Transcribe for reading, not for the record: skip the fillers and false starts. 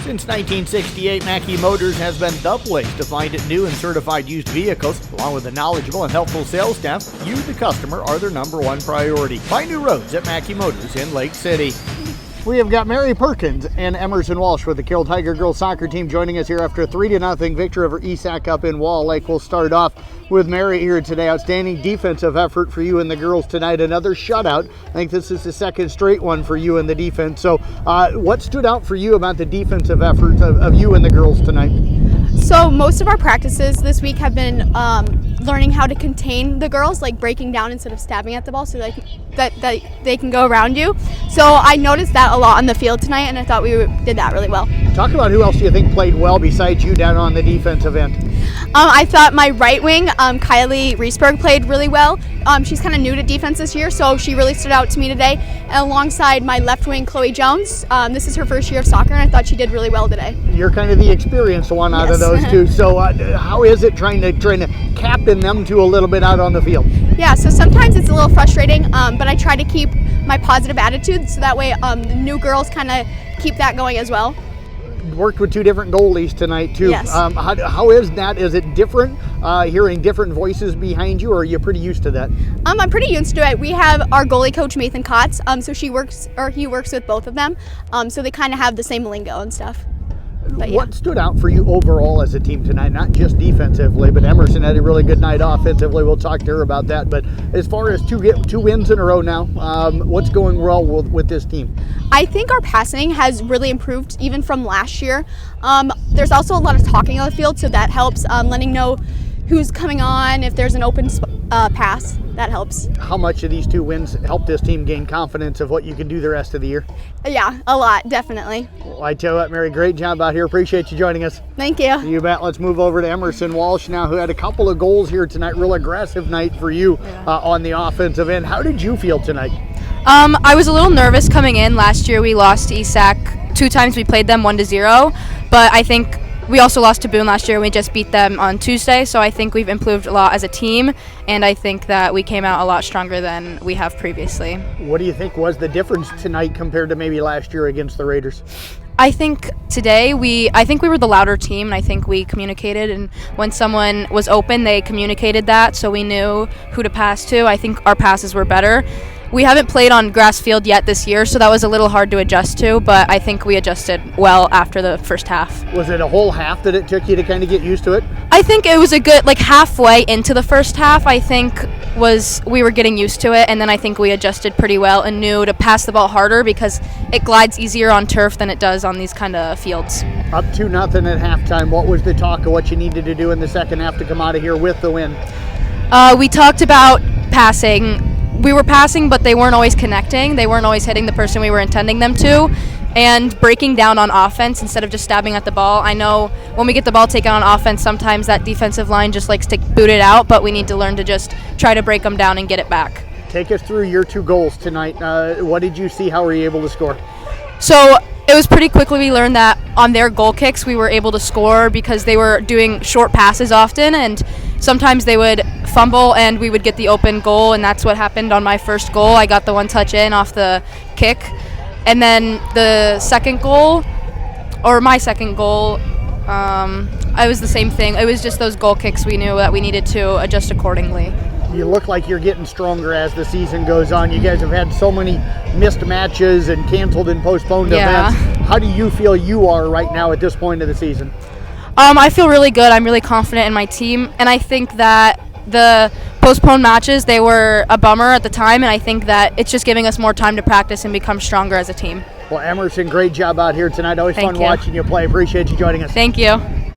Since 1968, Mackey Motors has been the place to find new and certified used vehicles. Along with a knowledgeable and helpful sales staff, you, the customer, are their number one priority. Find new roads at Mackey Motors in Lake City. We have got Mary Perkins and Emersyn Walsh with the Carroll Tiger girls soccer team joining us here after a 3-0 victory over ESC up in Wall Lake. We'll start off with Mary here today. Outstanding defensive effort for you and the girls tonight. Another shutout. I think this is the second straight one for you in the defense. So what stood out for you about the defensive effort of you and the girls tonight? So most of our practices this week have been learning how to contain the girls, like breaking down instead of stabbing at the ball so that they can go around you. So I noticed that a lot on the field tonight, and I thought we did that really well. Talk about who else do you think played well besides you down on the defensive end? I thought my right wing, Kylie Reesberg, played really well. She's kind of new to defense this year, so she really stood out to me today. And alongside my left wing, Chloe Jones, this is her first year of soccer, and I thought she did really well today. You're kind of the experienced one out of those two. So how is it trying to captain them to a little bit out on the field? Yeah, so sometimes it's a little frustrating, but I try to keep my positive attitude so that way the new girls kind of keep that going as well. Worked with two different goalies tonight too. Yes. How is that? Is it different hearing different voices behind you, or are you pretty used to that? I'm pretty used to it. We have our goalie coach Nathan Kotz, so he works with both of them, so they kind of have the same lingo and stuff. But, yeah. What stood out for you overall as a team tonight? Not just defensively, but Emersyn had a really good night offensively. We'll talk to her about that. But as far as two wins in a row now, what's going well with this team? I think our passing has really improved even from last year. There's also a lot of talking on the field, so that helps, letting know who's coming on, if there's an open pass. That helps. How much of these two wins help this team gain confidence of what you can do the rest of the year? Yeah, a lot, definitely. Well, I tell you what, Mary, great job out here. Appreciate you joining us. Thank you. You bet. Let's move over to Emersyn Walsh now, who had a couple of goals here tonight. Real aggressive night for you on the offensive end. How did you feel tonight? I was a little nervous coming in. Last year we lost to ESAC 2 times. We played them 1-0, but I think we also lost to Boone last year. We just beat them on Tuesday, so I think we've improved a lot as a team, and I think that we came out a lot stronger than we have previously. What do you think was the difference tonight compared to maybe last year against the Raiders? I think today we were the louder team, and I think we communicated, and when someone was open, they communicated that, so we knew who to pass to. I think our passes were better. We haven't played on grass field yet this year, so that was a little hard to adjust to, but I think we adjusted well after the first half. Was it a whole half that it took you to kind of get used to it? I think it was a good, halfway into the first half, I think we were getting used to it, and then I think we adjusted pretty well and knew to pass the ball harder because it glides easier on turf than it does on these kind of fields. Up 2-0 at halftime. What was the talk of what you needed to do in the second half to come out of here with the win? We talked about passing. We were passing, but they weren't always connecting. They weren't always hitting the person we were intending them to. And breaking down on offense instead of just stabbing at the ball. I know when we get the ball taken on offense, sometimes that defensive line just likes to boot it out, but we need to learn to just try to break them down and get it back. Take us through your 2 goals tonight. What did you see? How were you able to score? So it was pretty quickly we learned that on their goal kicks we were able to score because they were doing short passes often, and sometimes they would fumble and we would get the open goal, and that's what happened on my first goal. I got the one touch in off the kick, and then the second goal, or my second goal, I was the same thing. It was just those goal kicks we knew that we needed to adjust accordingly. You look like you're getting stronger as the season goes on. You guys have had so many missed matches and canceled and postponed events. How do you feel you are right now at this point of the season? I feel really good. I'm really confident in my team, and I think that the postponed matches, they were a bummer at the time, and I think that it's just giving us more time to practice and become stronger as a team. Well, Emersyn, great job out here tonight. Always Thank fun you. watching you play. Appreciate you joining us. Thank you.